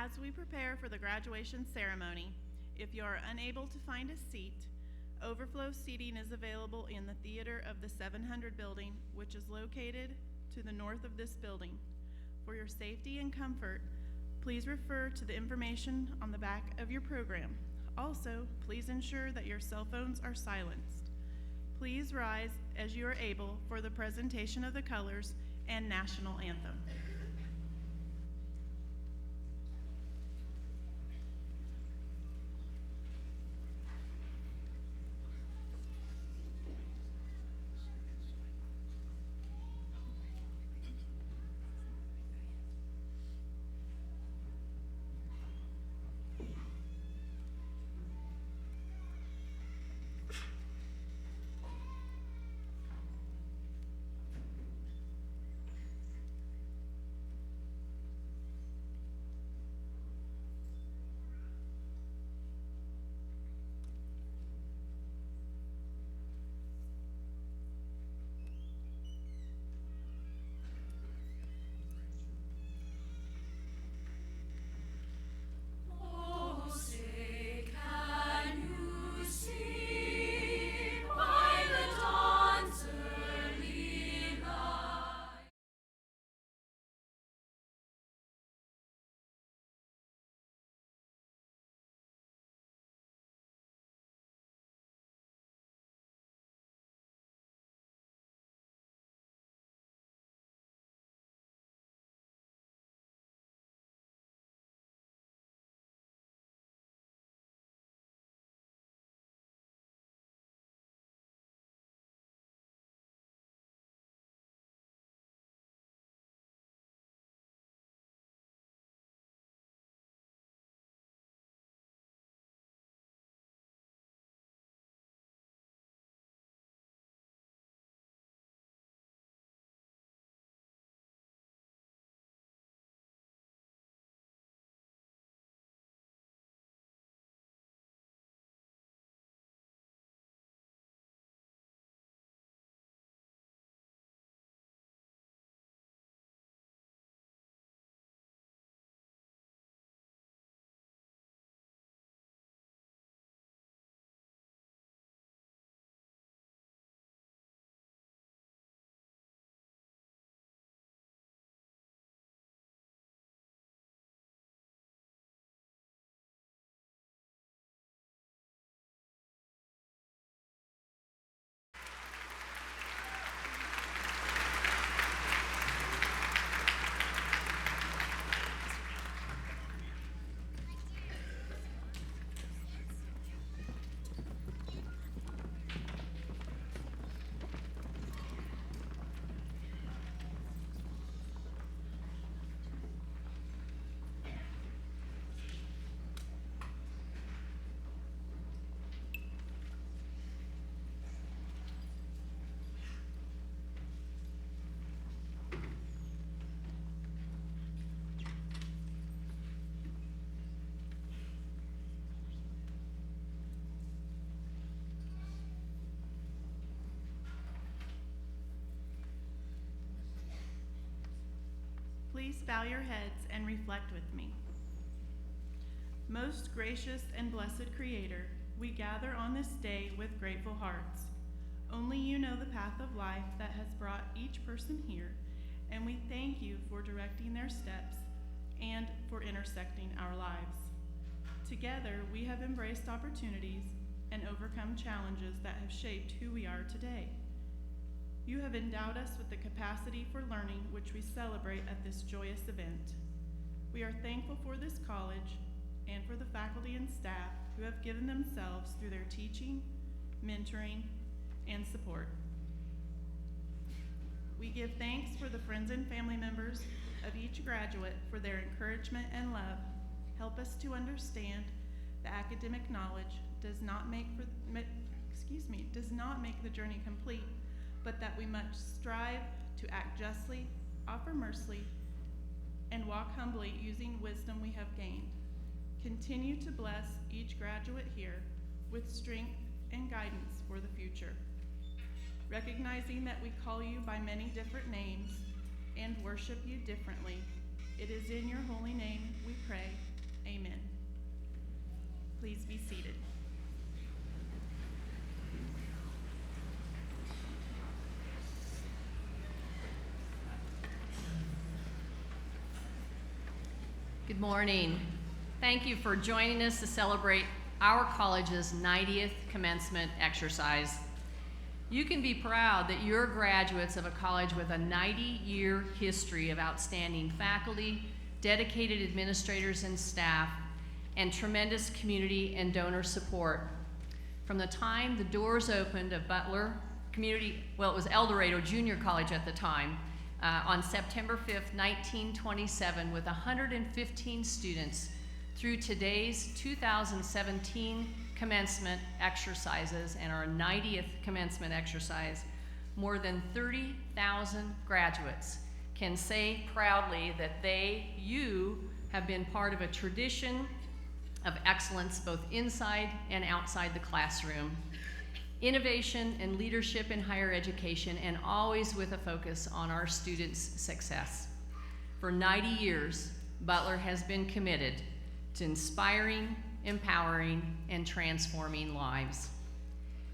As we prepare for the graduation ceremony, if you are unable to find a seat, overflow seating is available in the theater of the 700 building, which is located to the north of this building. For your safety and comfort, please refer to the information on the back of your program. Also, please ensure that your cell phones are silenced. Please rise as you are able for the presentation of the colors and national anthem. Please bow your heads and reflect with me. Most gracious and blessed Creator, we gather on this day with grateful hearts. Only you know the path of life that has brought each person here, and we thank you for directing their steps and for intersecting our lives. Together, we have embraced opportunities and overcome challenges that have shaped who we are today. You have endowed us with the capacity for learning, which we celebrate at this joyous event. We are thankful for this college and for the faculty and staff who have given themselves through their teaching, mentoring, and support. We give thanks for the friends and family members of each graduate for their encouragement and love. Help us to understand that academic knowledge does not make the journey complete, but that we must strive to act justly, offer mercy, and walk humbly using wisdom we have gained. Continue to bless each graduate here with strength and guidance for the future. Recognizing that we call you by many different names and worship you differently, it is in your holy name we pray. Amen. Please be seated. Good morning. Thank you for joining us to celebrate our college's 90th commencement exercise. You can be proud that you're graduates of a college with a 90-year history of outstanding faculty, dedicated administrators and staff, and tremendous community and donor support. From the time the doors opened of Butler Community, well, it was El Dorado Junior College at the time, on September 5th, 1927, with 115 students, through today's 2017 commencement exercises and our 90th commencement exercise, more than 30,000 graduates can say proudly that you have been part of a tradition of excellence both inside and outside the classroom. Innovation and leadership in higher education, and always with a focus on our students' success. For 90 years, Butler has been committed to inspiring, empowering, and transforming lives.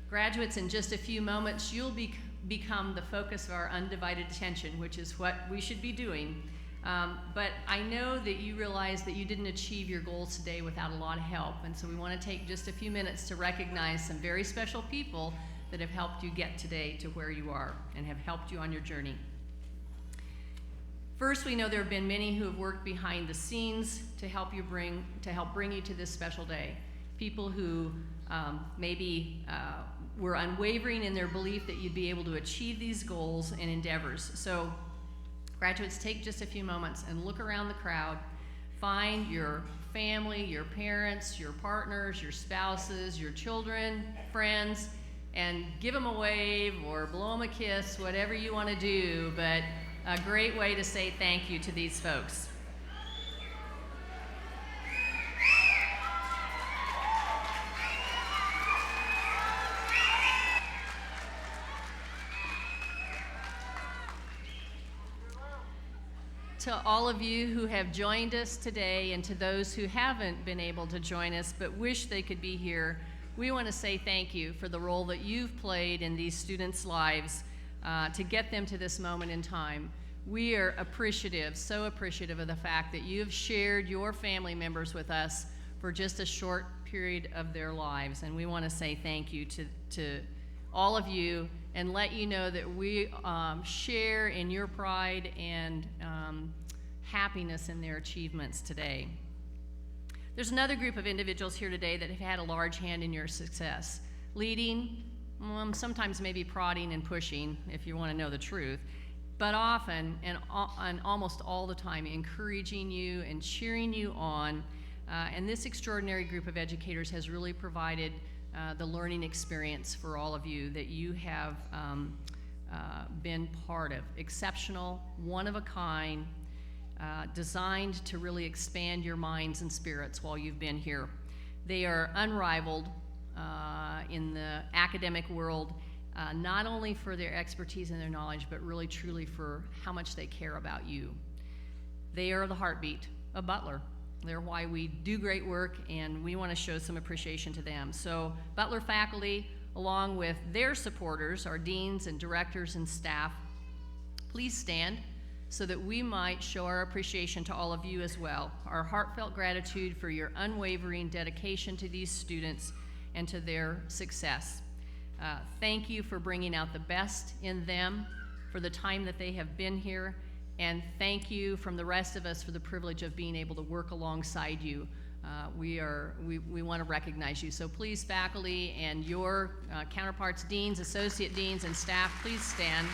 Graduates, in just a few moments, you'll become the focus of our undivided attention, which is what we should be doing. But I know that you realize that you didn't achieve your goals today without a lot of help, and so we want to take just a few minutes to recognize some very special people that have helped you get today to where you are and have helped you on your journey. First, we know there have been many who have worked behind the scenes to help bring you to this special day. People who maybe were unwavering in their belief that you'd be able to achieve these goals and endeavors. So graduates, take just a few moments and look around the crowd. Find your family, your parents, your partners, your spouses, your children, friends, and give them a wave or blow them a kiss, whatever you want to do, but a great way to say thank you to these folks. To all of you who have joined us today, and to those who haven't been able to join us but wish they could be here, we want to say thank you for the role that you've played in these students' lives to get them to this moment in time. We are appreciative, so appreciative of the fact that you have shared your family members with us for just a short period of their lives, and we want to say thank you to all of you and let you know that we share in your pride and happiness in their achievements today. There's another group of individuals here today that have had a large hand in your success, leading, sometimes maybe prodding and pushing, if you want to know the truth, but often and almost all the time encouraging you and cheering you on. And this extraordinary group of educators has really provided the learning experience for all of you that you have been part of. Exceptional, one of a kind, designed to really expand your minds and spirits while you've been here. They are unrivaled in the academic world, not only for their expertise and their knowledge, but really truly for how much they care about you. They are the heartbeat of Butler. They're why we do great work, and we want to show some appreciation to them. So Butler faculty, along with their supporters, our deans and directors and staff, please stand so that we might show our appreciation to all of you as well. Our heartfelt gratitude for your unwavering dedication to these students and to their success. Thank you for bringing out the best in them for the time that they have been here, and thank you from the rest of us for the privilege of being able to work alongside you. We want to recognize you. So please, faculty and your counterparts, deans, associate deans, and staff, please stand.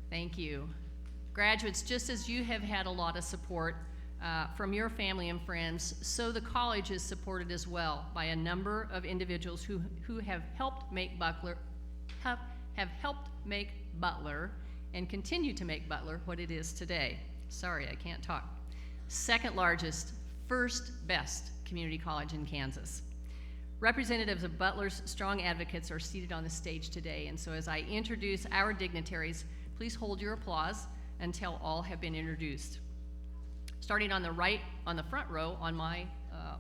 Thank you. Graduates, just as you have had a lot of support from your family and friends, so the college is supported as well by a number of individuals who have helped make Butler and continue to make Butler what it is today. Sorry, I can't talk. second largest, first best community college in Kansas. Representatives of Butler's strong advocates are seated on the stage today, and so as I introduce our dignitaries, please hold your applause until all have been introduced. Starting on the right, on the front row, on my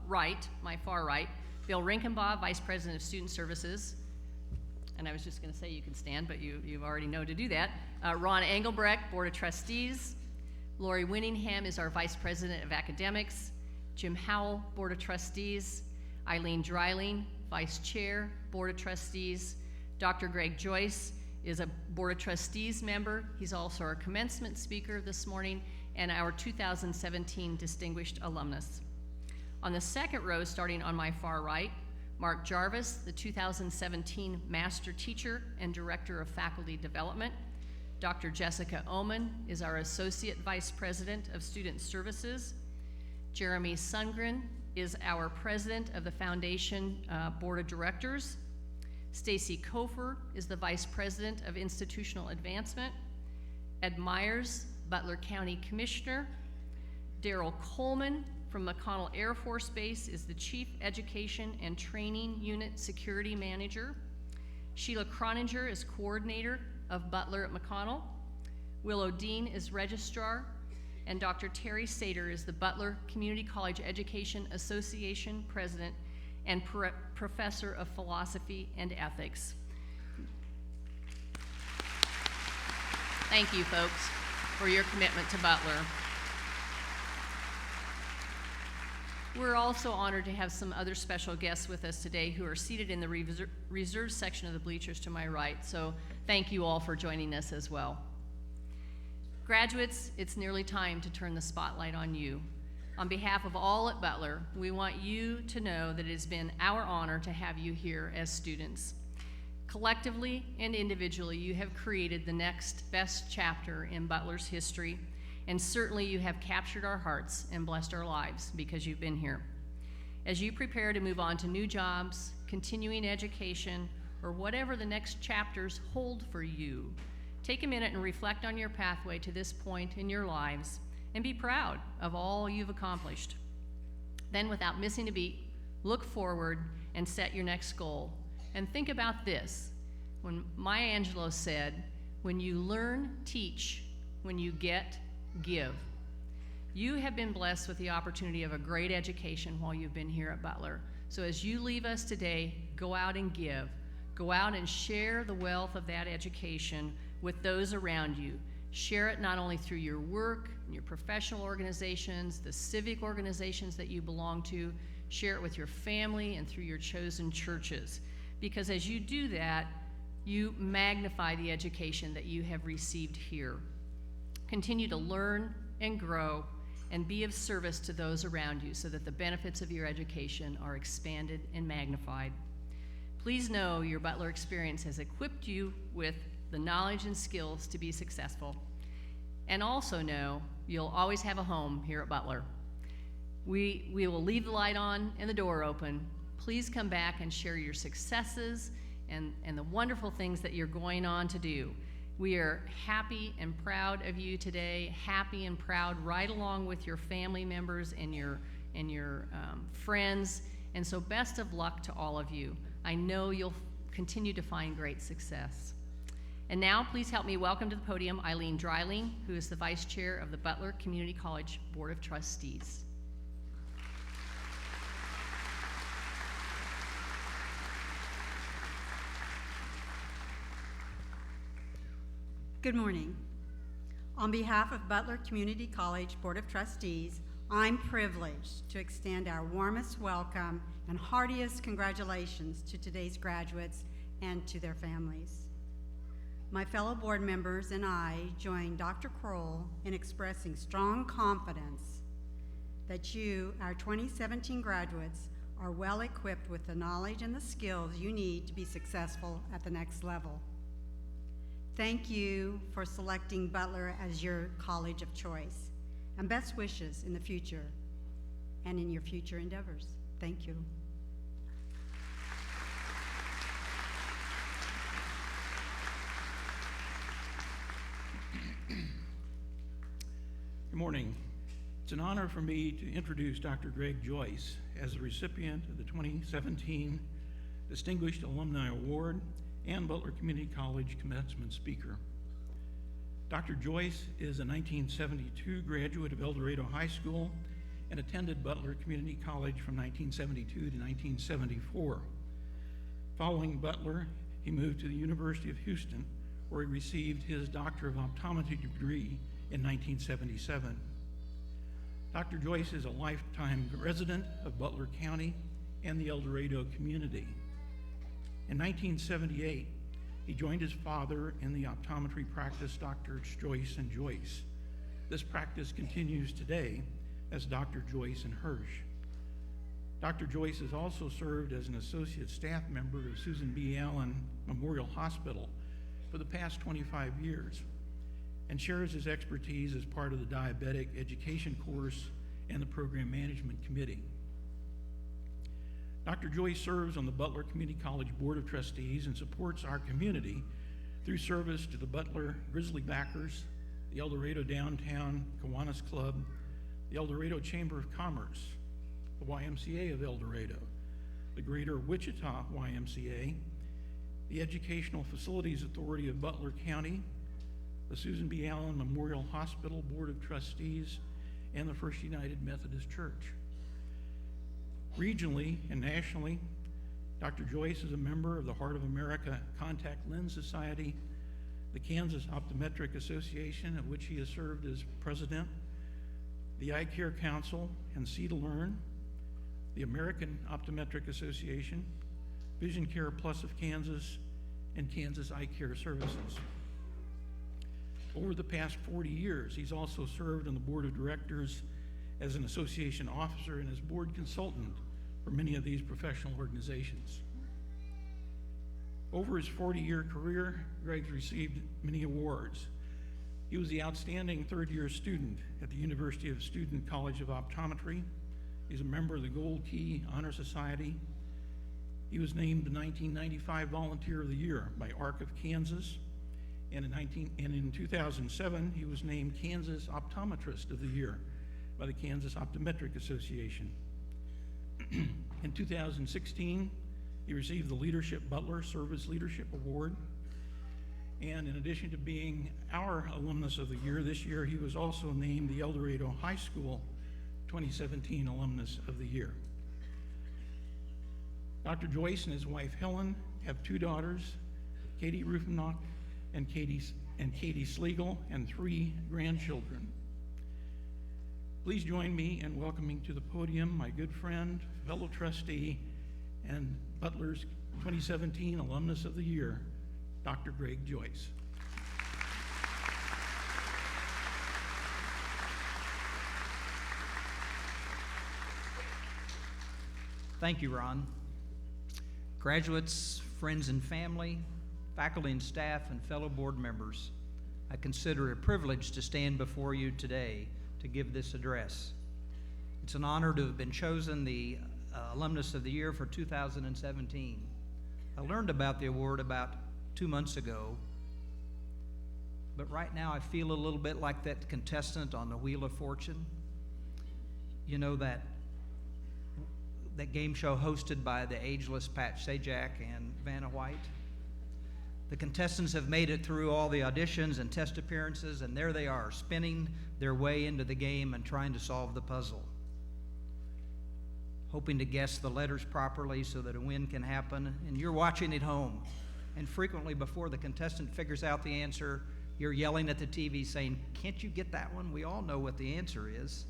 right, my far right, Bill Rinkenbaugh, Vice President of Student Services. And I was just going to say you can stand, but you already know to do that. Ron Engelbrecht, Board of Trustees. Lori Winningham is our Vice President of Academics. Jim Howell, Board of Trustees. Eileen Dreiling, Vice Chair, Board of Trustees. Dr. Greg Joyce is a Board of Trustees member. He's also our commencement speaker this morning and our 2017 Distinguished Alumnus. On the second row, starting on my far right, Mark Jarvis, the 2017 Master Teacher and Director of Faculty Development. Dr. Jessica Oman is our Associate Vice President of Student Services. Jeremy Sundgren is our President of the Foundation Board of Directors. Stacy Kofer is the Vice President of Institutional Advancement. Ed Myers, Butler County Commissioner. Daryl Coleman from McConnell Air Force Base is the Chief Education and Training Unit Security Manager. Sheila Croninger is Coordinator of Butler at McConnell. Willow Dean is Registrar, and Dr. Terry Sater is the Butler Community College Education Association President and Professor of Philosophy and Ethics. Thank you, folks, for your commitment to Butler. We're also honored to have some other special guests with us today who are seated in the reserved section of the bleachers to my right, so thank you all for joining us as well. Graduates, it's nearly time to turn the spotlight on you. On behalf of all at Butler, we want you to know that it has been our honor to have you here as students. Collectively and individually, you have created the next best chapter in Butler's history, and certainly you have captured our hearts and blessed our lives because you've been here. As you prepare to move on to new jobs, continuing education, or whatever the next chapters hold for you, take a minute and reflect on your pathway to this point in your lives and be proud of all you've accomplished. Then, without missing a beat, look forward and set your next goal. And think about this. When Maya Angelou said, "When you learn, teach. When you get, give." You have been blessed with the opportunity of a great education while you've been here at Butler. So as you leave us today, go out and give. Go out and share the wealth of that education with those around you. Share it not only through your work, your professional organizations, the civic organizations that you belong to, share it with your family and through your chosen churches. Because as you do that, you magnify the education that you have received here. Continue to learn and grow and be of service to those around you so that the benefits of your education are expanded and magnified. Please know your Butler experience has equipped you with the knowledge and skills to be successful. And also know you'll always have a home here at Butler. We will leave the light on and the door open. Please come back and share your successes and the wonderful things that you're going on to do. We are happy and proud of you today, happy and proud right along with your family members and your friends. And so best of luck to all of you. I know you'll continue to find great success. And now please help me welcome to the podium Eileen Dreiling, who is the Vice Chair of the Butler Community College Board of Trustees. Good morning. On behalf of Butler Community College Board of Trustees, I'm privileged to extend our warmest welcome and heartiest congratulations to today's graduates and to their families. My fellow board members and I join Dr. Kroll in expressing strong confidence that you, our 2017 graduates, are well equipped with the knowledge and the skills you need to be successful at the next level. Thank you for selecting Butler as your college of choice, and best wishes in the future and in your future endeavors. Thank you. Good morning. It's an honor for me to introduce Dr. Greg Joyce as the recipient of the 2017 Distinguished Alumni Award and Butler Community College Commencement Speaker. Dr. Joyce is a 1972 graduate of El Dorado High School and attended Butler Community College from 1972 to 1974. Following Butler, he moved to the University of Houston, where he received his Doctor of Optometry degree in 1977. Dr. Joyce is a lifetime resident of Butler County and the El Dorado community. In 1978, he joined his father in the optometry practice, Drs. Joyce and Joyce. This practice continues today as Dr. Joyce and Hirsch. Dr. Joyce has also served as an associate staff member of Susan B. Allen Memorial Hospital for the past 25 years and shares his expertise as part of the diabetic education course and the program management committee. Dr. Joyce serves on the Butler Community College Board of Trustees and supports our community through service to the Butler Grizzly Backers, the El Dorado Downtown Kiwanis Club, the El Dorado Chamber of Commerce, the YMCA of El Dorado, the Greater Wichita YMCA, the Educational Facilities Authority of Butler County, the Susan B. Allen Memorial Hospital Board of Trustees, and the First United Methodist Church. Regionally and nationally, Dr. Joyce is a member of the Heart of America Contact Lens Society, the Kansas Optometric Association, of which he has served as president, the Eye Care Council and See to Learn, the American Optometric Association, Vision Care Plus of Kansas, and Kansas Eye Care Services. Over the past 40 years, he's also served on the board of directors as an association officer and as board consultant for many of these professional organizations. Over his 40-year career, Greg's received many awards. He was the outstanding third-year student at the University of Student College of Optometry. He's a member of the Gold Key Honor Society. He was named the 1995 Volunteer of the Year by ARC of Kansas. And in 2007, he was named Kansas Optometrist of the Year by the Kansas Optometric Association. In 2016, he received the Leadership Butler Service Leadership Award. And in addition to being our Alumnus of the Year this year, he was also named the El Dorado High School 2017 Alumnus of the Year. Dr. Joyce and his wife Helen have two daughters, Katie Rufenach and Katie Schlegel, and 3 grandchildren. Please join me in welcoming to the podium my good friend, fellow trustee, and Butler's 2017 Alumnus of the Year, Dr. Greg Joyce. Thank you, Ron. Graduates, friends and family, faculty and staff, and fellow board members, I consider it a privilege to stand before you today to give this address. It's an honor to have been chosen the Alumnus of the Year for 2017. I learned about the award about 2 months ago, but right now I feel a little bit like that contestant on the Wheel of Fortune. You know, that game show hosted by the ageless Pat Sajak and Vanna White? The contestants have made it through all the auditions and test appearances, and there they are, spinning their way into the game and trying to solve the puzzle, hoping to guess the letters properly so that a win can happen. And you're watching at home, and frequently before the contestant figures out the answer, you're yelling at the TV saying, "Can't you get that one? We all know what the answer is."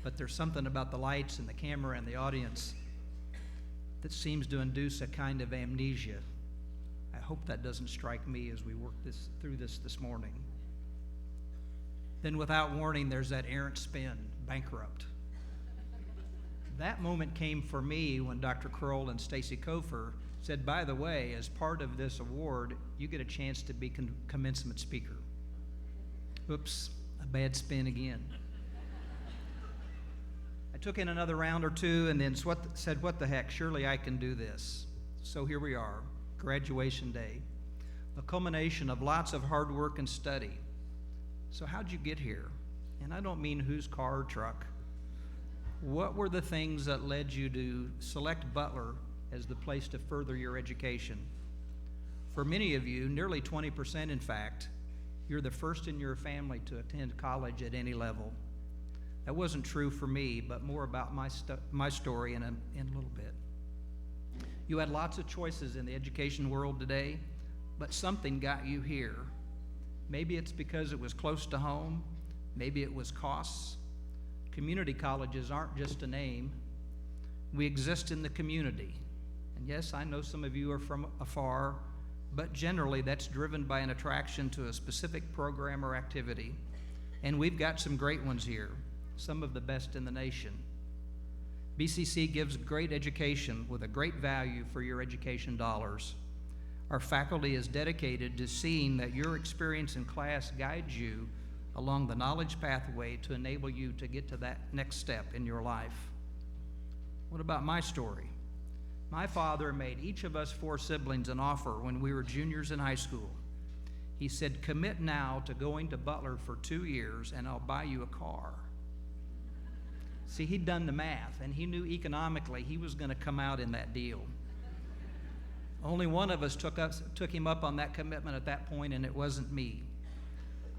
But there's something about the lights and the camera and the audience that seems to induce a kind of amnesia. I hope that doesn't strike me as we work through this morning. Then without warning, there's that errant spin, bankrupt. That moment came for me when Dr. Kroll and Stacy Kofer said, by the way, as part of this award, you get a chance to be commencement speaker. Oops, a bad spin again. I took in another round or two and then said, what the heck, surely I can do this. So here we are, graduation day, a culmination of lots of hard work and study. So how'd you get here? And I don't mean whose car or truck. What were the things that led you to select Butler as the place to further your education? For many of you, nearly 20% in fact, you're the first in your family to attend college at any level. That wasn't true for me, but more about my story in a little bit. You had lots of choices in the education world today, but something got you here. Maybe it's because it was close to home. Maybe it was costs. Community colleges aren't just a name. We exist in the community. And yes, I know some of you are from afar, but generally that's driven by an attraction to a specific program or activity. And we've got some great ones here, some of the best in the nation. BCC gives great education with a great value for your education dollars. Our faculty is dedicated to seeing that your experience in class guides you along the knowledge pathway to enable you to get to that next step in your life. What about my story? My father made each of us 4 siblings an offer when we were juniors in high school. He said, "Commit now to going to Butler for 2 years and I'll buy you a car." See, he'd done the math and he knew economically he was going to come out in that deal. Only one of us took him up on that commitment at that point, and it wasn't me.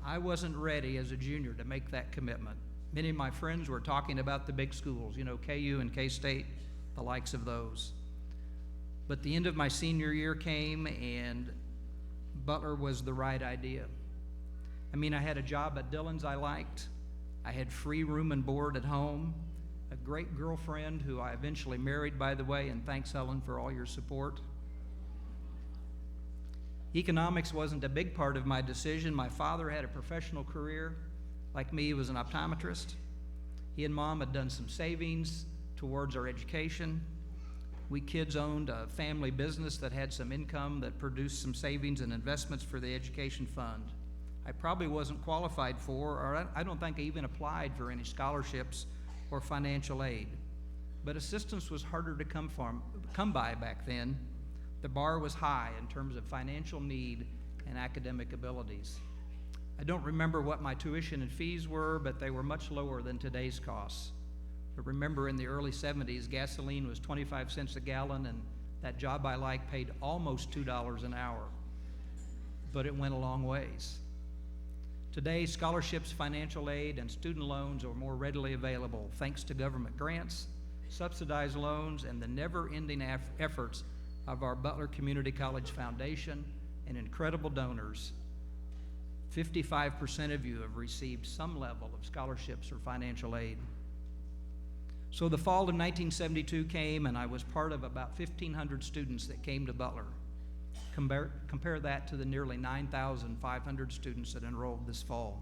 I wasn't ready as a junior to make that commitment. Many of my friends were talking about the big schools, KU and K-State, the likes of those. But the end of my senior year came, and Butler was the right idea. I had a job at Dillon's I liked. I had free room and board at home, a great girlfriend who I eventually married, by the way, and thanks, Helen, for all your support. Economics wasn't a big part of my decision. My father had a professional career. Like me, he was an optometrist. He and Mom had done some savings towards our education. We kids owned a family business that had some income that produced some savings and investments for the education fund. I probably wasn't qualified for, or I don't think I even applied for any scholarships or financial aid. But assistance was harder to come by back then. The bar was high in terms of financial need and academic abilities. I don't remember what my tuition and fees were, but they were much lower than today's costs. But remember, in the early 70s, gasoline was 25 cents a gallon, and that job I liked paid almost $2 an hour. But it went a long ways. Today, scholarships, financial aid, and student loans are more readily available thanks to government grants, subsidized loans, and the never-ending efforts of our Butler Community College Foundation and incredible donors. 55% of you have received some level of scholarships or financial aid. So the fall of 1972 came, and I was part of about 1,500 students that came to Butler. Compare that to the nearly 9,500 students that enrolled this fall.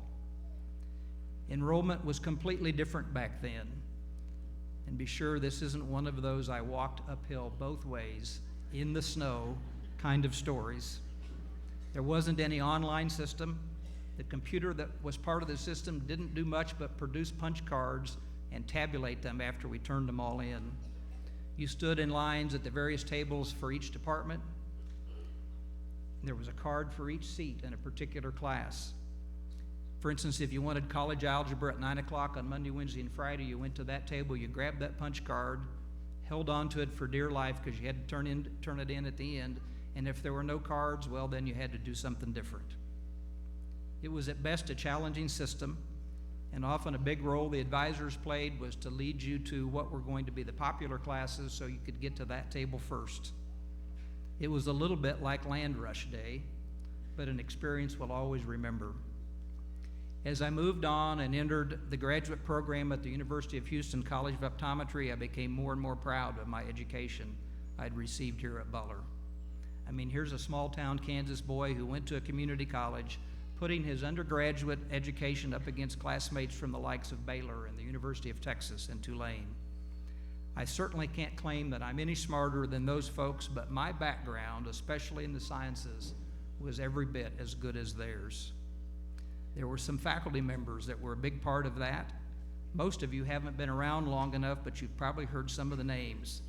Enrollment was completely different back then. And be sure this isn't one of those I walked uphill both ways in the snow kind of stories. There wasn't any online system. The computer that was part of the system didn't do much but produce punch cards and tabulate them after we turned them all in. You stood in lines at the various tables for each department. There was a card for each seat in a particular class. For instance, if you wanted college algebra at 9 o'clock on Monday, Wednesday, and Friday, you went to that table, you grabbed that punch card, held on to it for dear life because you had to turn it in at the end, and if there were no cards, well, then you had to do something different. It was at best a challenging system, and often a big role the advisors played was to lead you to what were going to be the popular classes so you could get to that table first. It was a little bit like Land Rush Day, but an experience we'll always remember. As I moved on and entered the graduate program at the University of Houston College of Optometry, I became more and more proud of my education I'd received here at Butler. Here's a small town Kansas boy who went to a community college, putting his undergraduate education up against classmates from the likes of Baylor and the University of Texas and Tulane. I certainly can't claim that I'm any smarter than those folks, but my background, especially in the sciences, was every bit as good as theirs. There were some faculty members that were a big part of that. Most of you haven't been around long enough, but you've probably heard some of the names.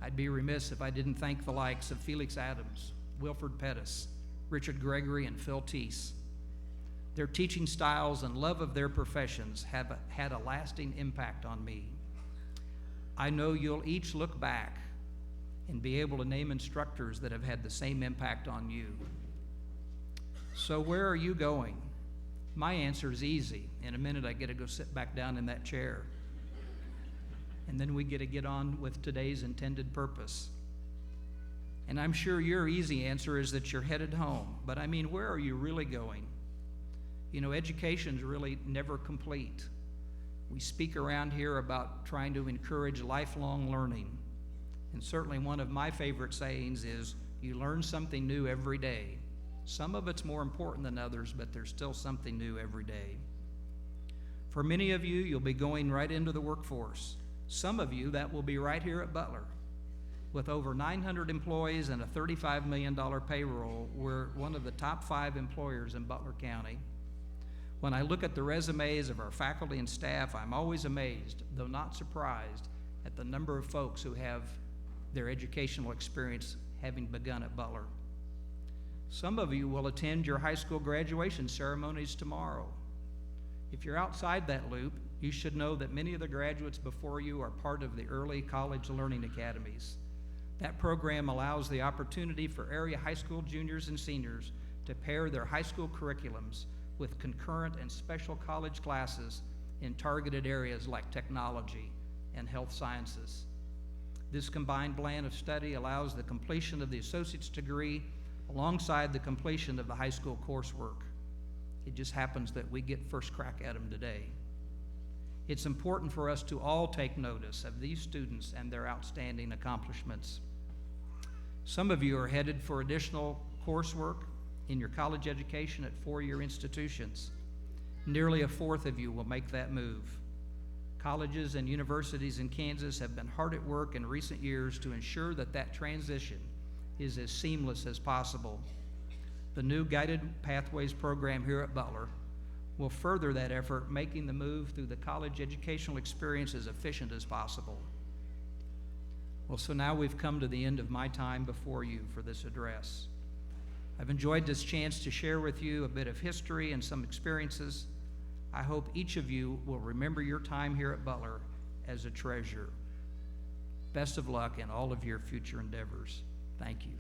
I'd be remiss if I didn't thank the likes of Felix Adams, Wilford Pettis, Richard Gregory, and Phil Teese. Their teaching styles and love of their professions have had a lasting impact on me. I know you'll each look back and be able to name instructors that have had the same impact on you. So where are you going? My answer is easy. In a minute, I get to go sit back down in that chair. And then we get to get on with today's intended purpose. And I'm sure your easy answer is that you're headed home. But I mean, where are you really going? You know, education's really never complete. We speak around here about trying to encourage lifelong learning. And certainly one of my favorite sayings is, you learn something new every day. Some of it's more important than others, but there's still something new every day. For many of you, you'll be going right into the workforce. Some of you, that will be right here at Butler. With over 900 employees and a $35 million payroll, we're one of the top 5 employers in Butler County. When I look at the resumes of our faculty and staff, I'm always amazed, though not surprised, at the number of folks who have their educational experience having begun at Butler. Some of you will attend your high school graduation ceremonies tomorrow. If you're outside that loop, you should know that many of the graduates before you are part of the early college learning academies. That program allows the opportunity for area high school juniors and seniors to pair their high school curriculums with concurrent and special college classes in targeted areas like technology and health sciences. This combined blend of study allows the completion of the associate's degree alongside the completion of the high school coursework. It just happens that we get first crack at them today. It's important for us to all take notice of these students and their outstanding accomplishments. Some of you are headed for additional coursework in your college education at 4-year institutions. Nearly a fourth of you will make that move. Colleges and universities in Kansas have been hard at work in recent years to ensure that that transition is as seamless as possible. The new Guided Pathways program here at Butler will further that effort, making the move through the college educational experience as efficient as possible. Well, so now we've come to the end of my time before you for this address. I've enjoyed this chance to share with you a bit of history and some experiences. I hope each of you will remember your time here at Butler as a treasure. Best of luck in all of your future endeavors. Thank you.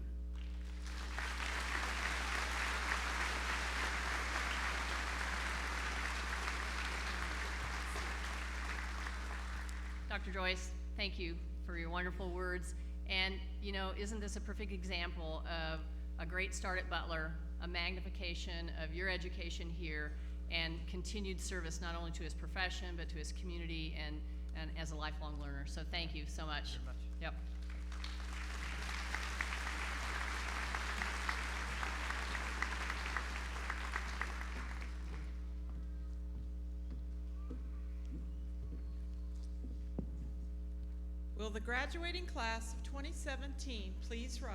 Dr. Joyce, thank you for your wonderful words. And, you know, isn't this a perfect example of a great start at Butler, a magnification of your education here, and continued service not only to his profession, but to his community and as a lifelong learner. So thank you so much. Very much. Yep. Will the graduating class of 2017 please rise?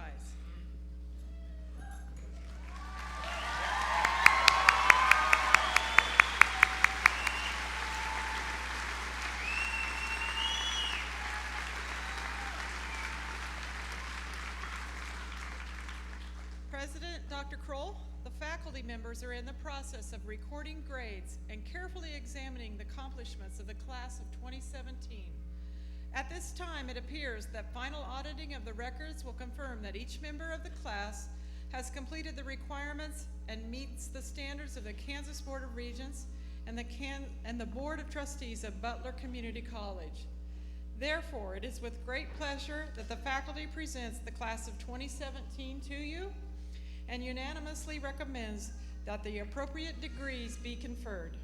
President Dr. Kroll, the faculty members are in the process of recording grades and carefully examining the accomplishments of the class of 2017. At this time, it appears that final auditing of the records will confirm that each member of the class has completed the requirements and meets the standards of the Kansas Board of Regents and the Board of Trustees of Butler Community College. Therefore, it is with great pleasure that the faculty presents the class of 2017 to you and unanimously recommends that the appropriate degrees be conferred.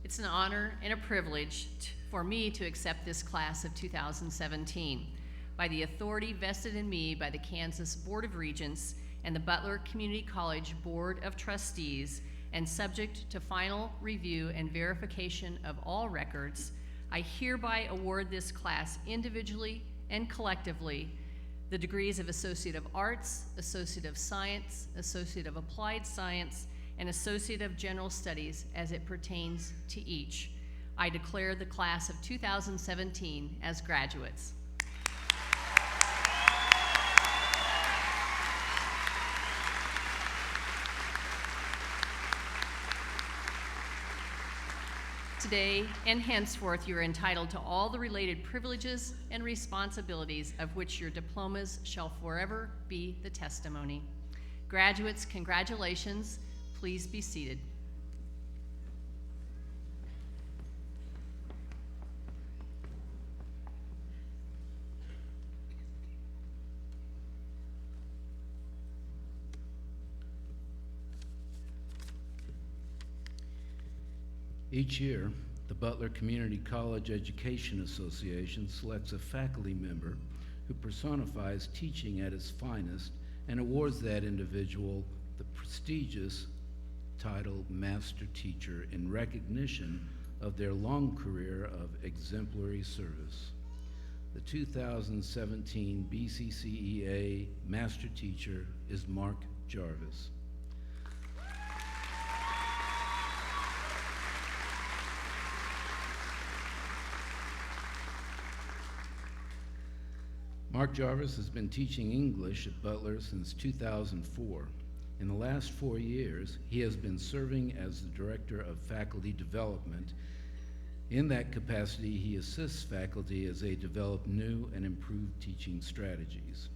It's an honor and a privilege for me to accept this class of 2017 by the authority vested in me by the Kansas Board of Regents and the Butler Community College Board of Trustees, and subject to final review and verification of all records, I hereby award this class individually and collectively the degrees of Associate of Arts, Associate of Science, Associate of Applied Science, and Associate of General Studies as it pertains to each. I declare the class of 2017 as graduates. Today and henceforth, you are entitled to all the related privileges and responsibilities of which your diplomas shall forever be the testimony. Graduates, congratulations. Please be seated. Each year, the Butler Community College Education Association selects a faculty member who personifies teaching at its finest and awards that individual the prestigious title Master Teacher in recognition of their long career of exemplary service. The 2017 BCCEA Master Teacher is Mark Jarvis. Mark Jarvis has been teaching English at Butler since 2004. In the last 4 years, he has been serving as the Director of Faculty Development. In that capacity, he assists faculty as they develop new and improved teaching strategies.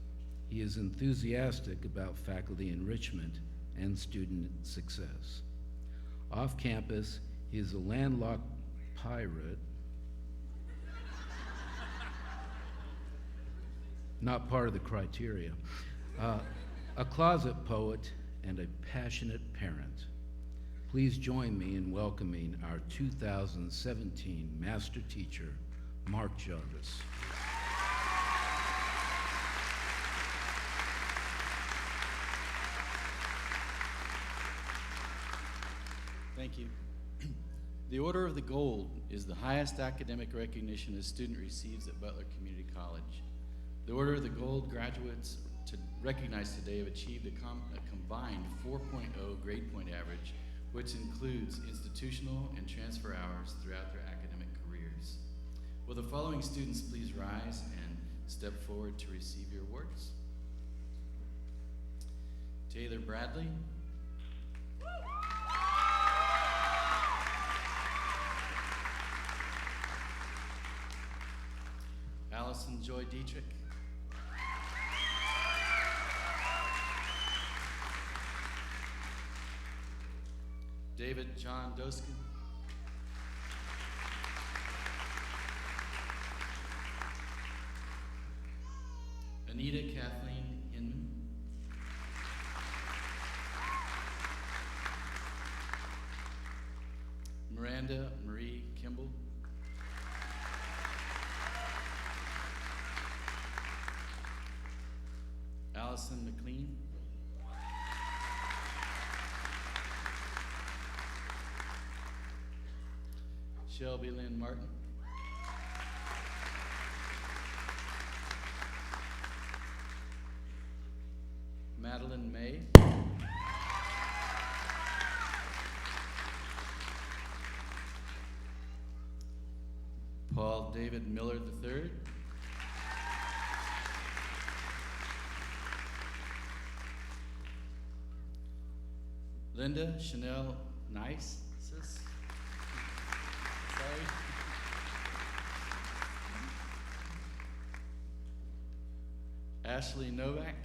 He is enthusiastic about faculty enrichment and student success. Off campus, he is a landlocked pirate, not part of the criteria, a closet poet, and a passionate parent. Please join me in welcoming our 2017 Master Teacher, Mark Jarvis. Thank you. The Order of the Gold is the highest academic recognition a student receives at Butler Community College. The Order of the Gold graduates recognized today have achieved a combined 4.0 grade point average, which includes institutional and transfer hours throughout their academic careers. Will the following students please rise and step forward to receive your awards? Taylor Bradley. Allison Joy Dietrich. David John Doskin. Anita Kathleen Hinman. Miranda Marie Kimball. Allison McLean. Shelby Lynn Martin. Madeline May. Paul David Miller III. Linda Chanel Nice. Sorry. Ashley Novak.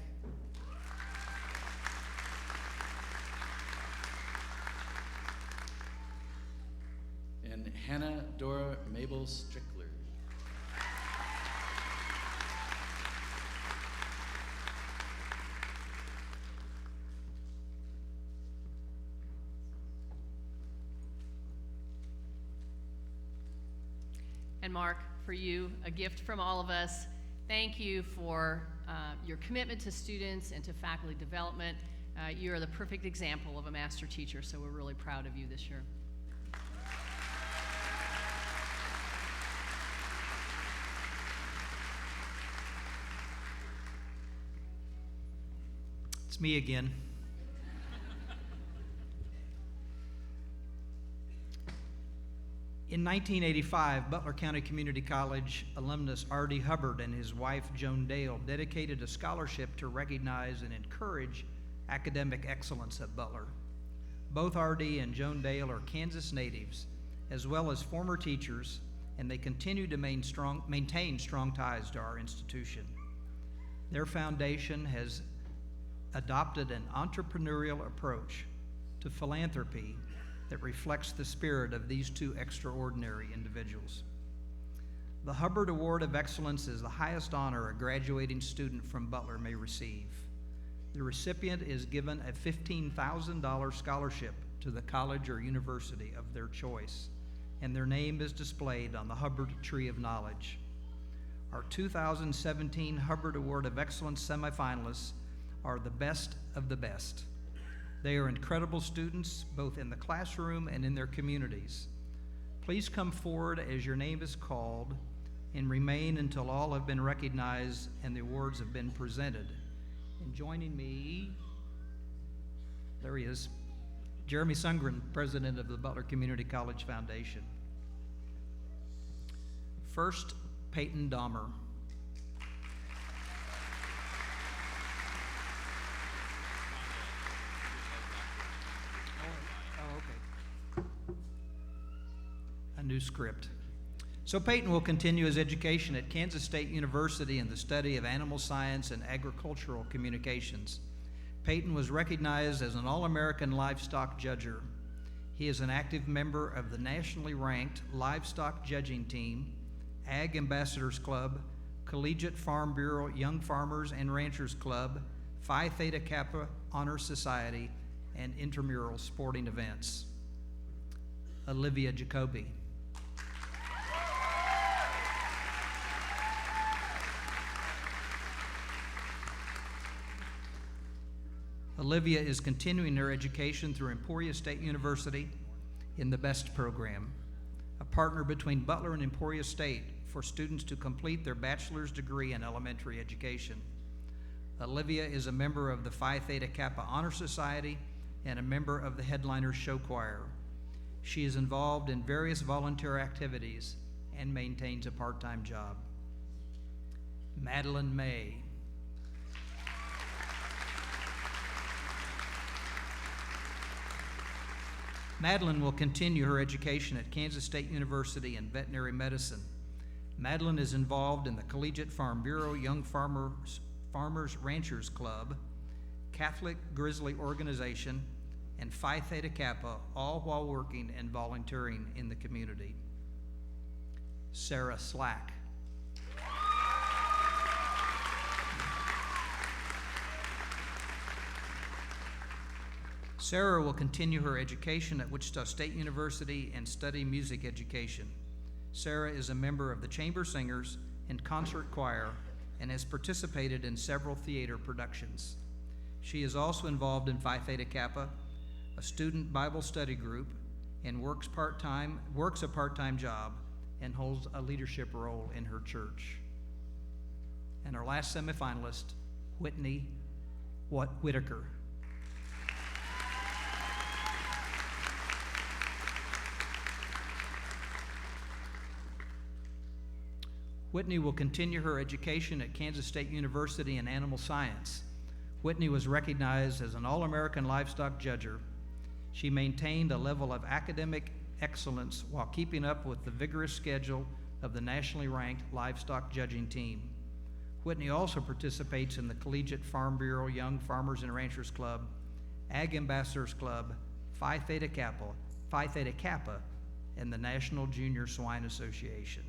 And Hannah Dora Mabel Strickler. And Mark, for you, a gift from all of us. Thank you for your commitment to students and to faculty development. You are the perfect example of a master teacher, so we're really proud of you this year. It's me again. In 1985, Butler County Community College alumnus R.D. Hubbard and his wife Joan Dale dedicated a scholarship to recognize and encourage academic excellence at Butler. Both R.D. and Joan Dale are Kansas natives as well as former teachers, and they continue to maintain strong ties to our institution. Their foundation has adopted an entrepreneurial approach to philanthropy that reflects the spirit of these two extraordinary individuals. The Hubbard Award of Excellence is the highest honor a graduating student from Butler may receive. The recipient is given a $15,000 scholarship to the college or university of their choice, and their name is displayed on the Hubbard Tree of Knowledge. Our 2017 Hubbard Award of Excellence semifinalists are the best of the best. They are incredible students, both in the classroom and in their communities. Please come forward as your name is called and remain until all have been recognized and the awards have been presented. And joining me, there he is, Jeremy Sundgren, President of the Butler Community College Foundation. First, Peyton Dahmer. A new script. So Peyton will continue his education at Kansas State University in the study of animal science and agricultural communications. Peyton was recognized as an All-American livestock judger. He is an active member of the nationally ranked livestock judging team, Ag Ambassadors Club, Collegiate Farm Bureau Young Farmers and Ranchers Club, Phi Theta Kappa Honor Society, and intramural sporting events. Olivia Jacoby. Olivia is continuing her education through Emporia State University in the BEST program, a partner between Butler and Emporia State for students to complete their bachelor's degree in elementary education. Olivia is a member of the Phi Theta Kappa Honor Society and a member of the Headliners Show Choir. She is involved in various volunteer activities and maintains a part-time job. Madeline May. Madeline will continue her education at Kansas State University in veterinary medicine. Madeline is involved in the Collegiate Farm Bureau Young Farmers Ranchers Club, Catholic Grizzly Organization, and Phi Theta Kappa, all while working and volunteering in the community. Sarah Slack. Sarah will continue her education at Wichita State University and study music education. Sarah is a member of the Chamber Singers and Concert Choir and has participated in several theater productions. She is also involved in Phi Theta Kappa, a student Bible study group, and works a part-time job and holds a leadership role in her church. And our last semifinalist, Whitney Whitaker. Whitney will continue her education at Kansas State University in animal science. Whitney was recognized as an All-American livestock judger. She maintained a level of academic excellence while keeping up with the vigorous schedule of the nationally ranked livestock judging team. Whitney also participates in the Collegiate Farm Bureau Young Farmers and Ranchers Club, Ag Ambassadors Club, Phi Theta Kappa, and the National Junior Swine Association.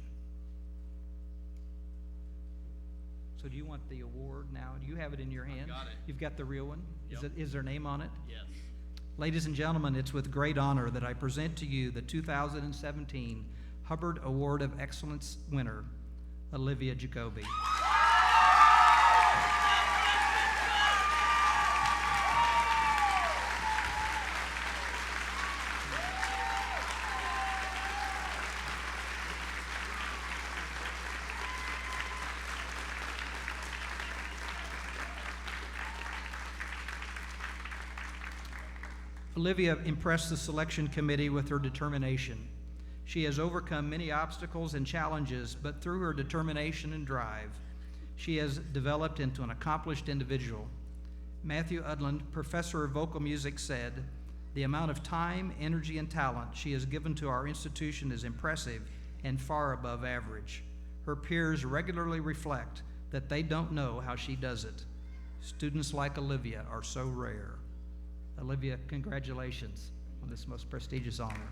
So do you want the award now? Do you have it in your hand? Got it. You've got the real one? Yep. Is their name on it? Yes. Ladies and gentlemen, it's with great honor that I present to you the 2017 Hubbard Award of Excellence winner, Olivia Jacoby. Olivia impressed the selection committee with her determination. She has overcome many obstacles and challenges, but through her determination and drive, she has developed into an accomplished individual. Matthew Udland, professor of vocal music, said, The amount of time, energy, and talent she has given to our institution is impressive and far above average. Her peers regularly reflect that they don't know how she does it. Students like Olivia are so rare. Olivia, congratulations on this most prestigious honor.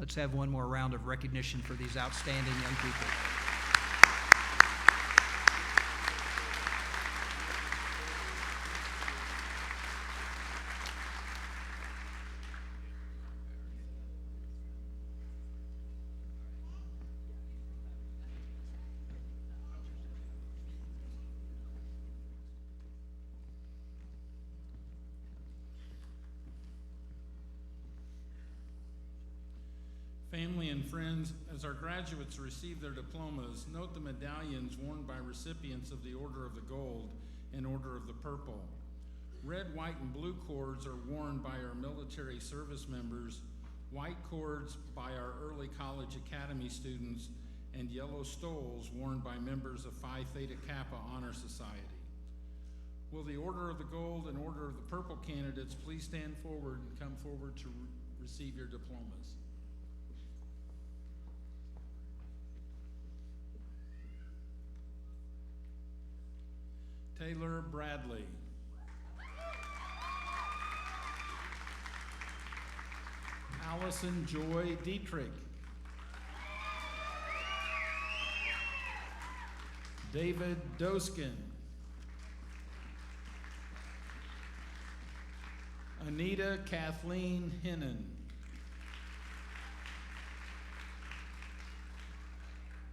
Let's have one more round of recognition for these outstanding young people. Family and friends, as our graduates receive their diplomas, note the medallions worn by recipients of the Order of the Gold and Order of the Purple. Red, white, and blue cords are worn by our military service members, white cords by our early college academy students, and yellow stoles worn by members of Phi Theta Kappa Honor Society. Will the Order of the Gold and Order of the Purple candidates please stand forward and come forward to receive your diplomas? Taylor Bradley. Allison Joy Dietrich. David Doskin. Anita Kathleen Hennon.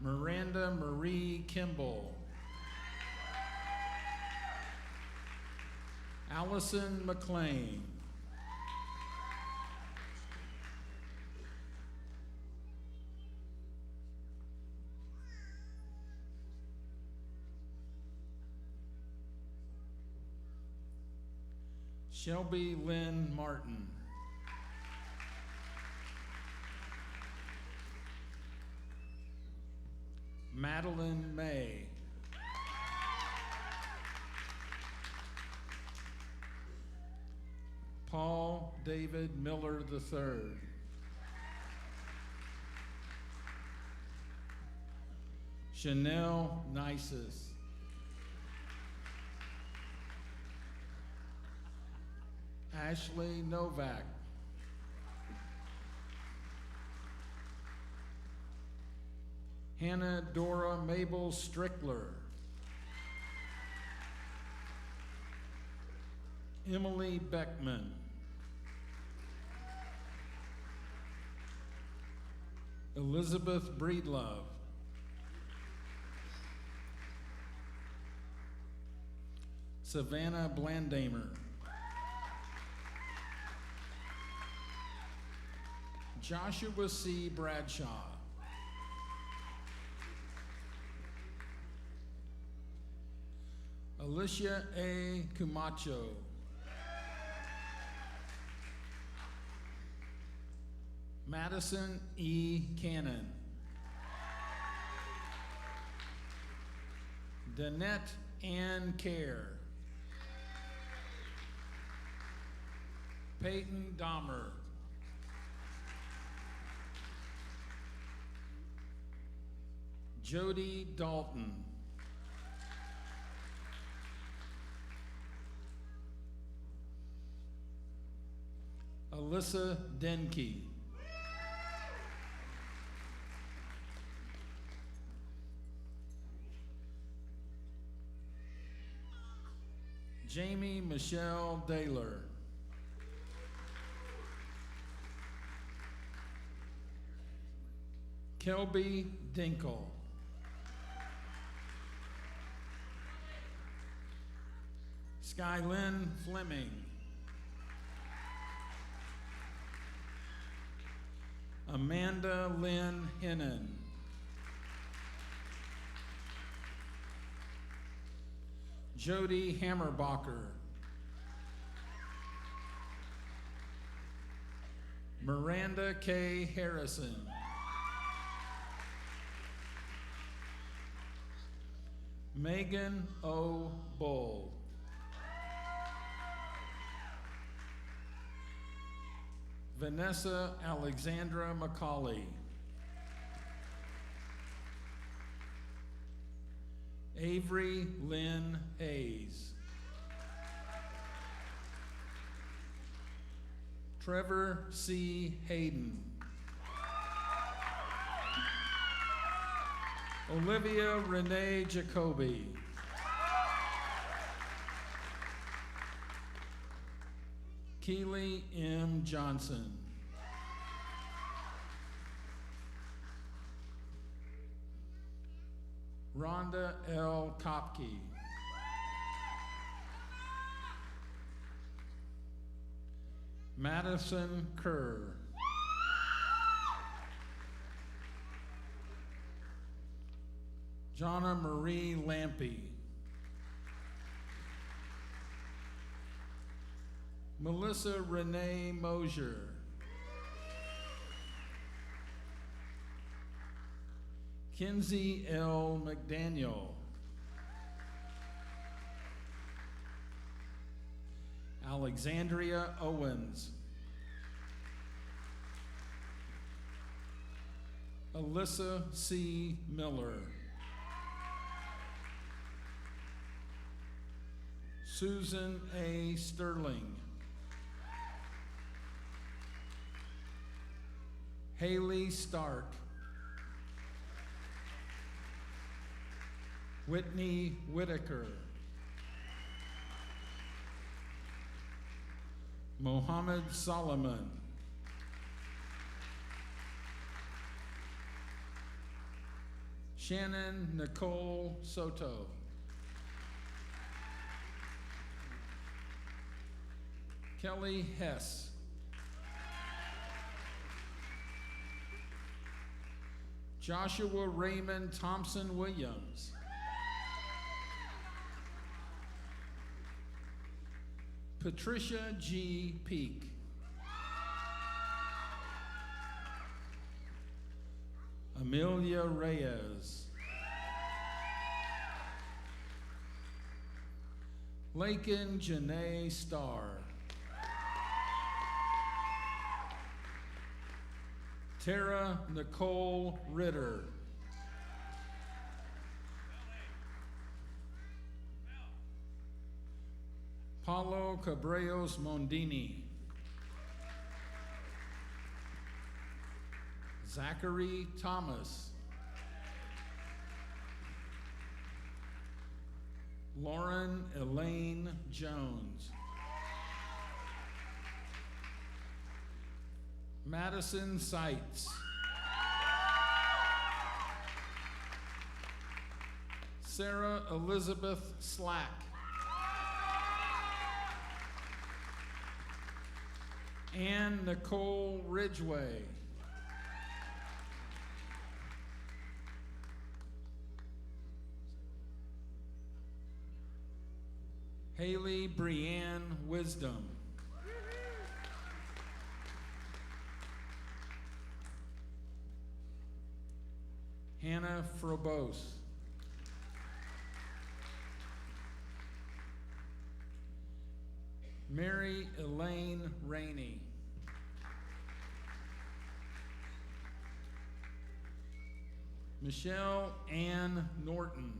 Miranda Marie Kimball. Allison McLean. Shelby Lynn Martin. Madeline May. Paul David Miller III. Chanel Nisus. Ashley Novak. Hannah Dora Mabel Strickler. Emily Beckman. Elizabeth Breedlove. Savannah Blandamer. Joshua C. Bradshaw. Alicia A. Camacho. Madison E. Cannon. Danette Ann Kerr. Peyton Dahmer. Jody Dalton. Alyssa Denke. Jamie Michelle Daylor. Kelby Dinkle. Skylyn Fleming. Amanda Lynn Hennon. Jody Hammerbacher. Miranda K. Harrison. Megan O. Bull. Vanessa Alexandra McCauley. Avery Lynn Hayes. Trevor C. Hayden. Olivia Renee Jacoby. Keely M. Johnson. Rhonda L. Kopke. Madison Kerr. Jonna Marie Lampy. Melissa Renee Mosier. Kinsey L. McDaniel. Alexandria Owens. Alyssa C. Miller. Susan A. Sterling. Haley Stark. Whitney Whitaker. Mohammed Solomon. Shannon Nicole Soto. Kelly Hess. Joshua Raymond Thompson Williams. Patricia G. Peak. Amelia Reyes. Lakin Janae Starr. Tara Nicole Ritter. Paulo Cabreos Mondini. Zachary Thomas. Lauren Elaine Jones. Madison Seitz. Sarah Elizabeth Slack. Ann Nicole Ridgway. Haley Brianne Wisdom. Hannah Frobose. Mary Elaine Rainey. Michelle Ann Norton.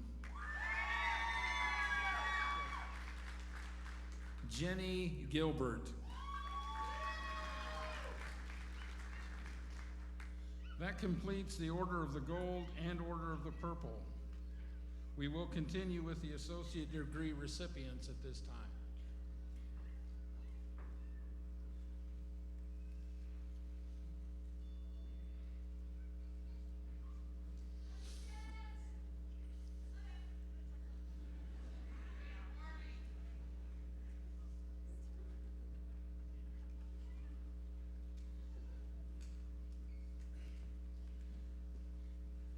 Jenny Gilbert. That completes the Order of the Gold and Order of the Purple. We will continue with the associate degree recipients at this time.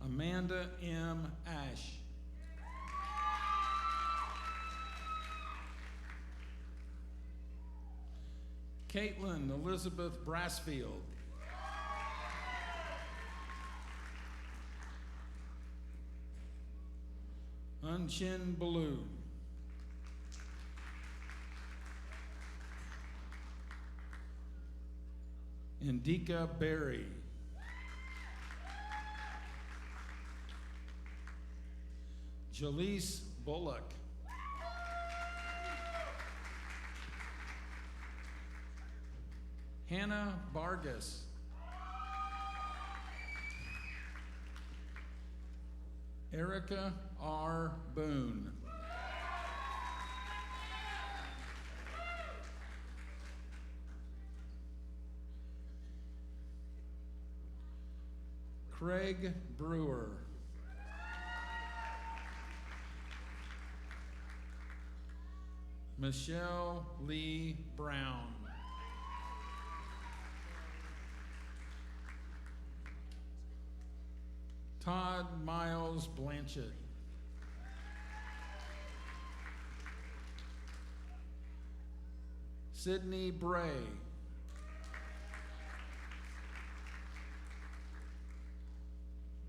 Amanda M. Ash. Caitlin Elizabeth Brassfield. Unchin Baloo. Indika Berry. Jaleese Bullock. Hannah Vargas. Erica R. Boone. Craig Brewer. Michelle Lee Brown. Todd Miles Blanchett. Sydney Bray.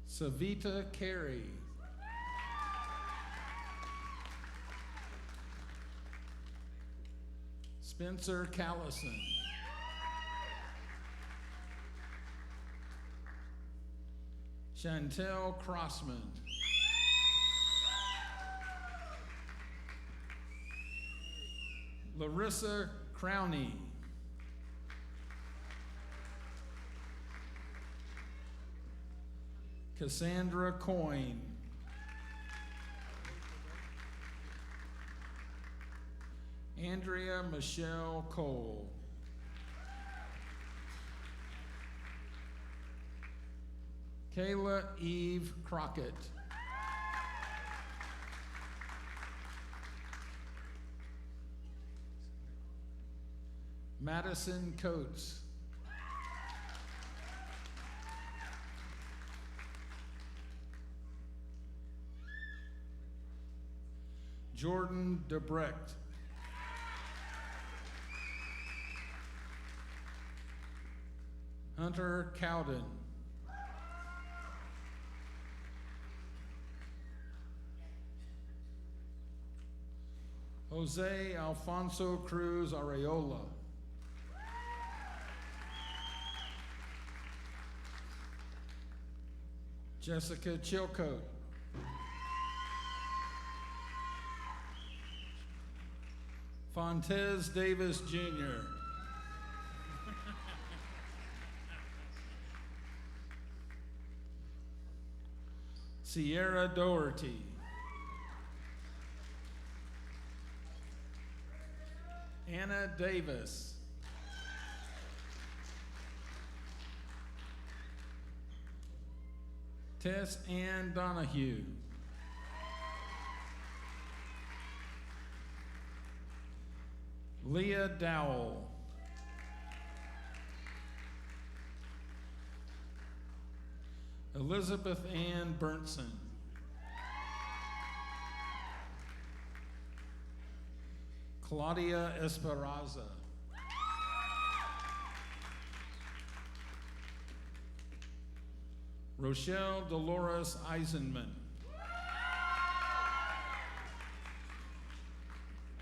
Savita Carey. Spencer Callison. Chantel Crossman. Larissa Crowney. Cassandra Coyne. Andrea Michelle Cole. Kayla Eve Crockett. Madison Coates. Jordan Debrecht. Hunter Cowden. Jose Alfonso Cruz Areola. Jessica Chilcote. Fontez Davis Jr. Sierra Doherty. Anna Davis. Tess Ann Donahue. Leah Dowell. Elizabeth Ann Berntson. Claudia Esperanza. Rochelle Dolores Eisenman.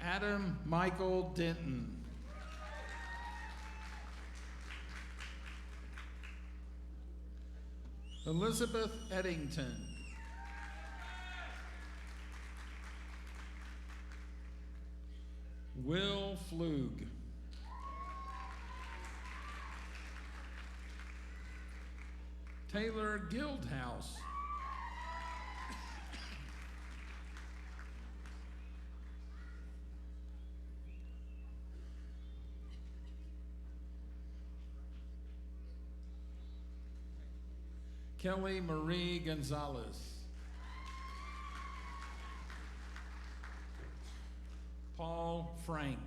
Adam Michael Denton. Elizabeth Eddington. Will Flug. Taylor Guildhouse. Kelly Marie Gonzalez. Paul Frank.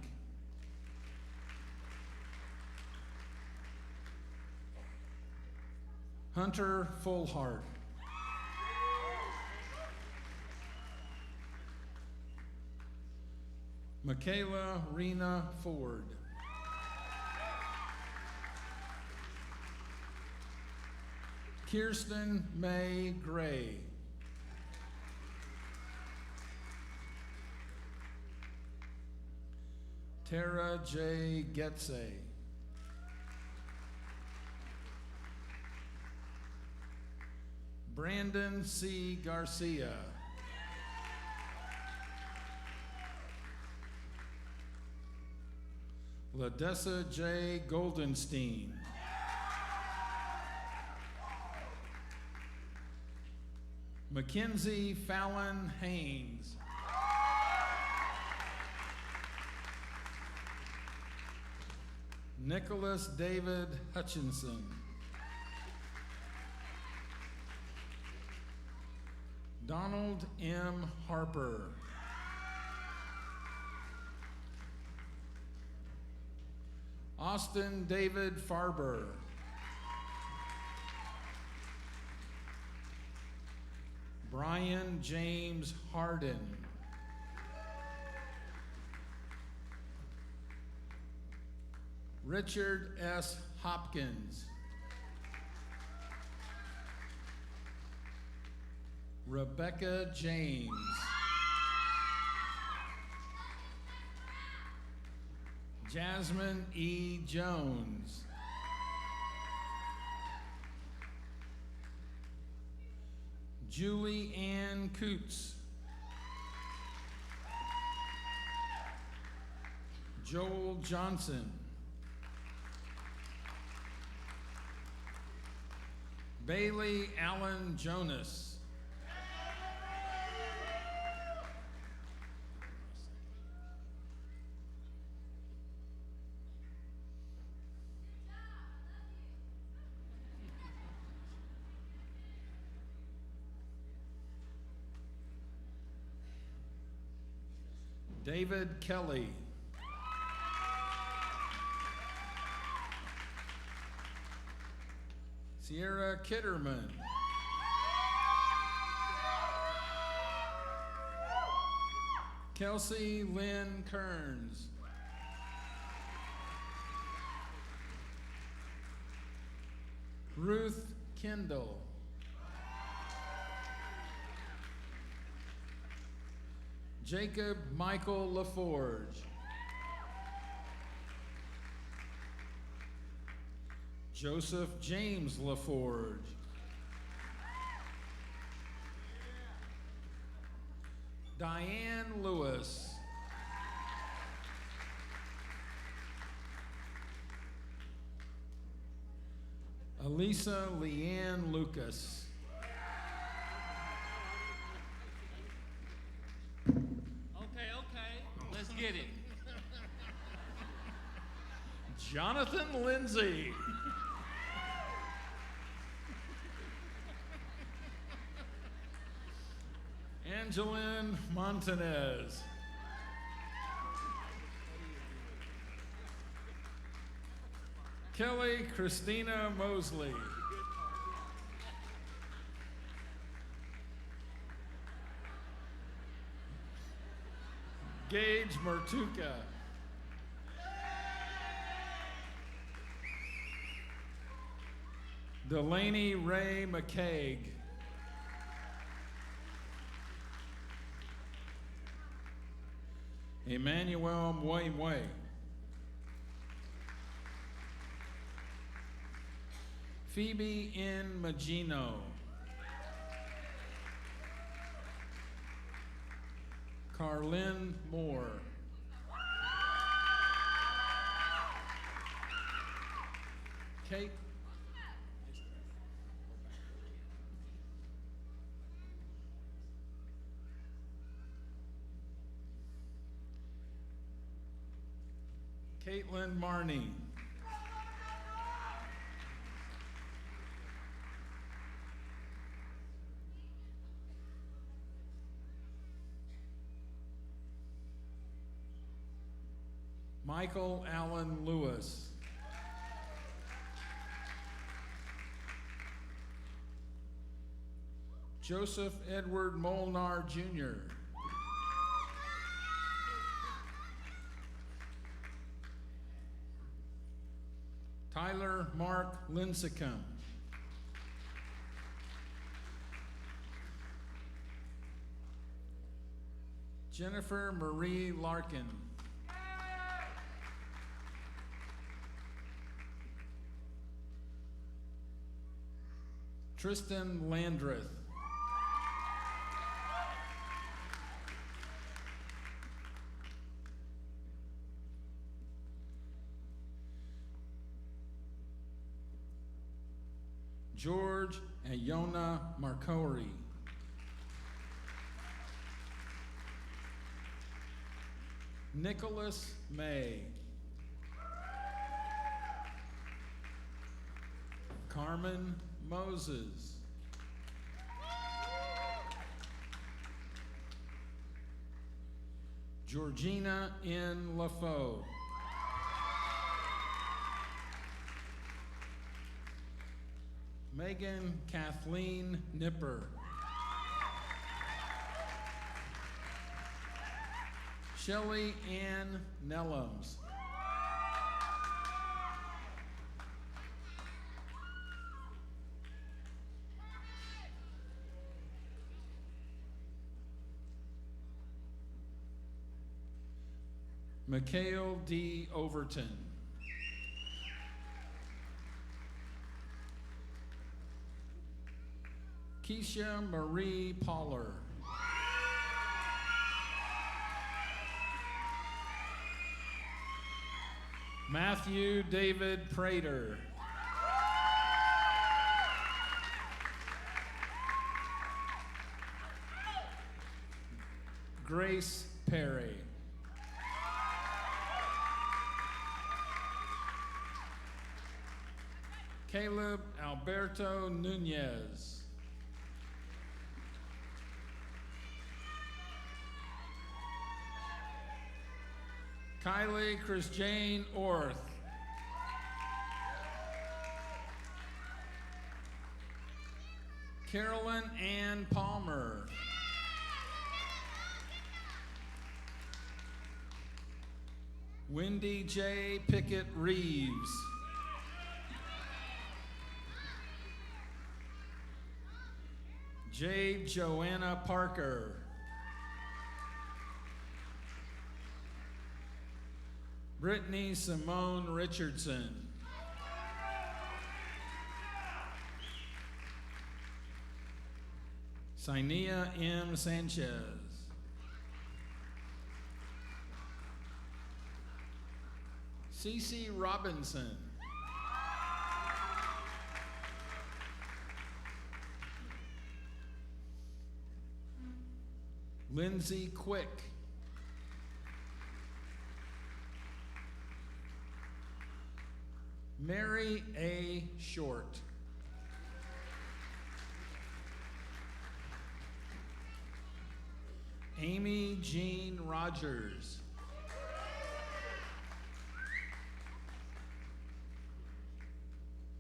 Hunter Fullhart. Michaela Rena Ford. Kirsten May Gray. Tara J. Getze. Brandon C. Garcia. Ladessa J. Goldenstein. Mackenzie Fallon Haynes. Nicholas David Hutchinson. Donald M. Harper. Austin David Farber. Brian James Harden. Richard S. Hopkins. Rebecca James. Jasmine E. Jones. Julie Ann Coots. Joel Johnson. Bailey Allen Jonas. David Kelly. Sierra Kitterman. Kelsey Lynn Kearns. Ruth Kendall. Jacob Michael LaForge. Joseph James LaForge. Diane Lewis. Elisa Leanne Lucas. Okay, let's get it. Jonathan Lindsay. Angeline Montanez. Kelly Christina Mosley. Gage Mertuka. Delaney Ray McCaig. Emmanuel Mwemwe. Phoebe N. Magino. Carlin Moore. Kate. Caitlin Marney. Michael Allen Lewis. Joseph Edward Molnar Jr. Lincecum. Jennifer Marie Larkin. Tristan Landreth. George Ayona Marcori. Nicholas May. Carmen Moses. Georgina N. LaFoe. Megan Kathleen Nipper. Shelley Ann Nellums. Mikhail D. Overton. Keisha Marie Poller. Matthew David Prater. Grace Perry. Caleb Alberto Nunez. Kylie Chrisjane Orth. Carolyn Ann Palmer. Wendy J. Pickett Reeves. Jade Joanna Parker. Brittany Simone Richardson. Sinia M. Sanchez. Cece Robinson. Lindsay Quick. Mary A. Short. Amy Jean Rogers.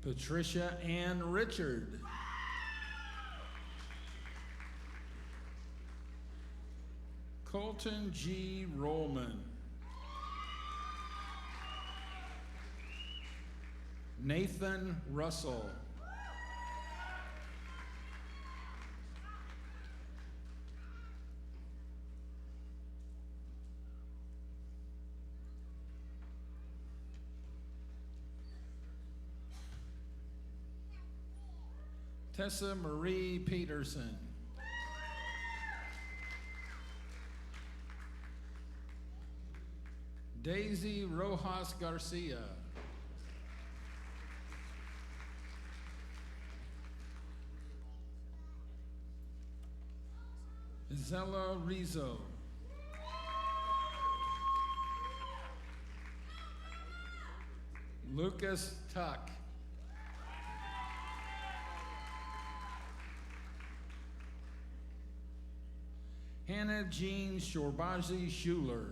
Patricia Ann Richard. Colton G. Rollman. Nathan Russell. Tessa Marie Peterson. Daisy Rojas Garcia. Zella Rizzo. Lucas Tuck. Hannah Jean Shorbazi Schuler.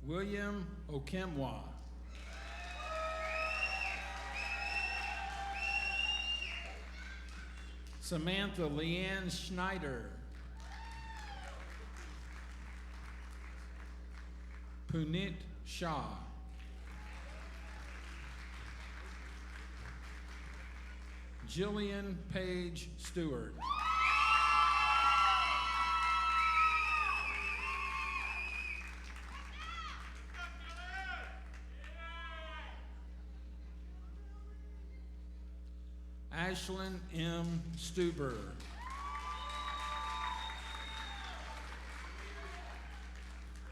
William Okemwa. Samantha Leanne Schneider. Punit Shah. Jillian Page Stewart. Ashlyn M. Stuber.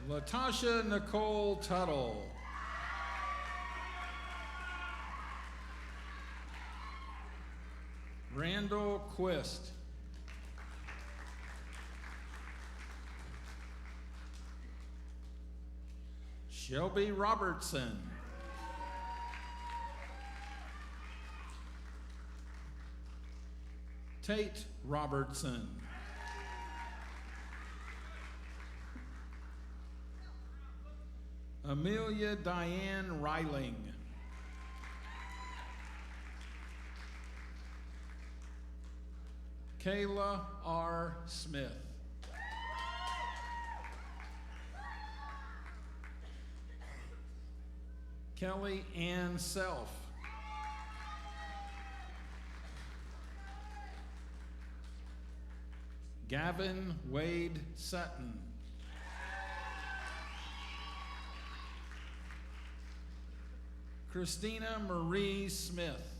Latasha Nicole Tuttle. Randall Quist. Shelby Robertson. Tate Robertson. Amelia Diane Reiling. Kayla R. Smith. Kelly Ann Self. Gavin Wade Sutton. Christina Marie Smith.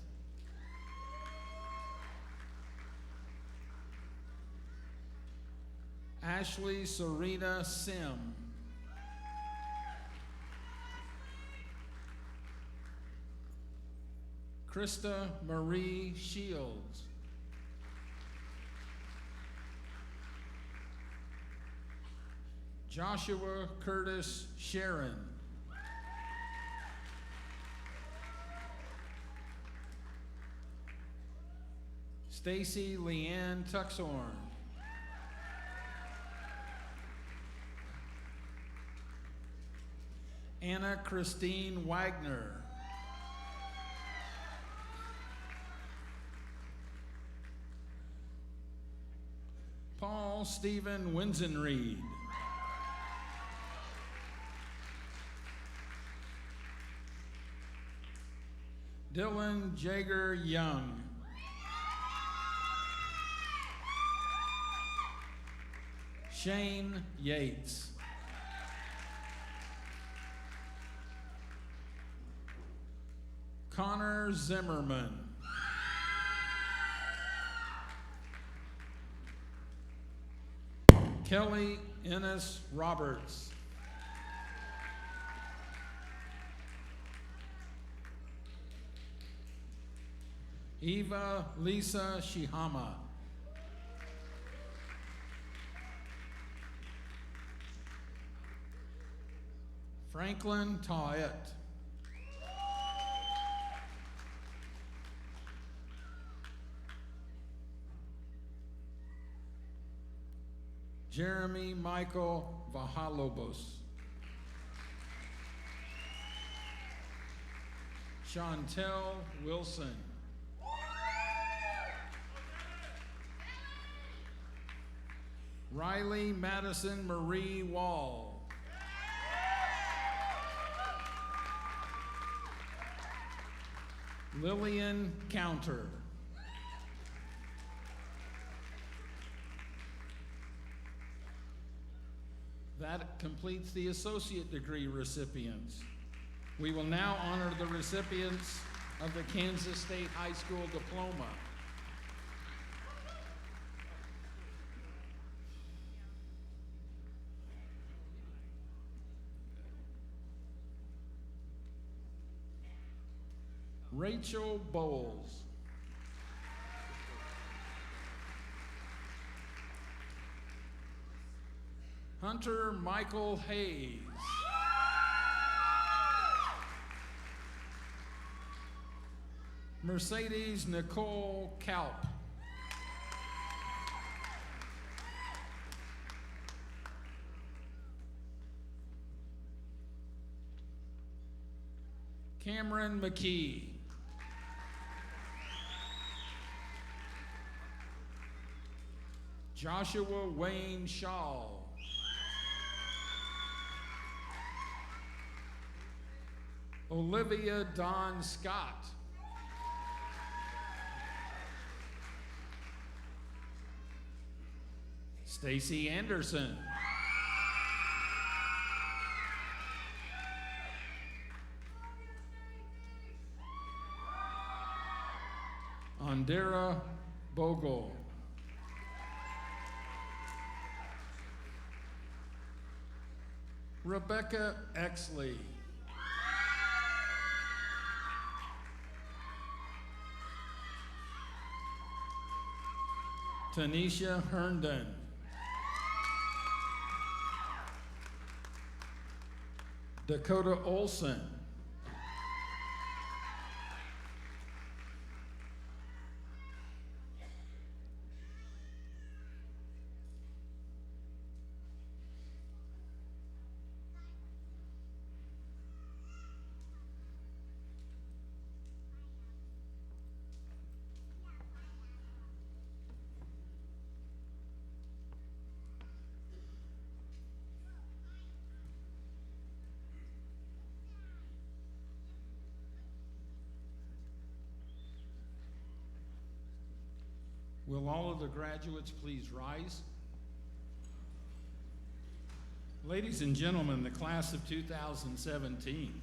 Ashley Serena Sim. Krista Marie Shields. Joshua Curtis Sharon. Stacy Leanne Tuxhorn. Anna Christine Wagner. Paul Stephen Winsenreed. Dylan Jager Young. Shane Yates. Connor Zimmerman. Kelly Ennis Roberts. Eva Lisa Shihama. Franklin Tauet. Jeremy Michael Vahalobos. Chantel Wilson. Riley Madison Marie Wall. Lillian Counter. That completes the associate degree recipients. We will now honor the recipients of the Kansas State High School diploma. Rachel Bowles. Hunter Michael Hayes. Mercedes Nicole Kalp. Cameron McKee. Joshua Wayne Shaw. Olivia Dawn Scott. Stacy Anderson. Andera Bogle. Rebecca Exley. Tanisha Herndon. Dakota Olson. Will all of the graduates please rise? Ladies and gentlemen, the class of 2017.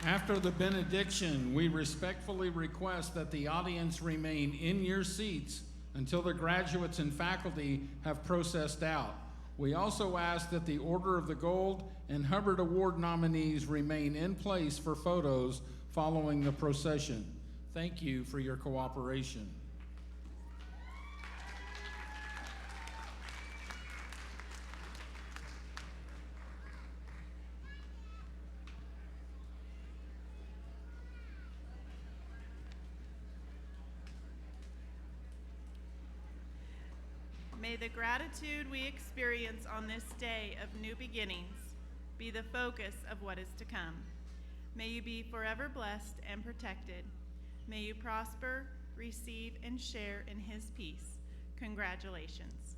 After the benediction, we respectfully request that the audience remain in your seats until the graduates and faculty have processed out. We also ask that the Order of the Gold and Hubbard Award nominees remain in place for photos following the procession. Thank you for your cooperation. May the gratitude we experience on this day of new beginnings be the focus of what is to come. May you be forever blessed and protected. May you prosper, receive, and share in His peace. Congratulations.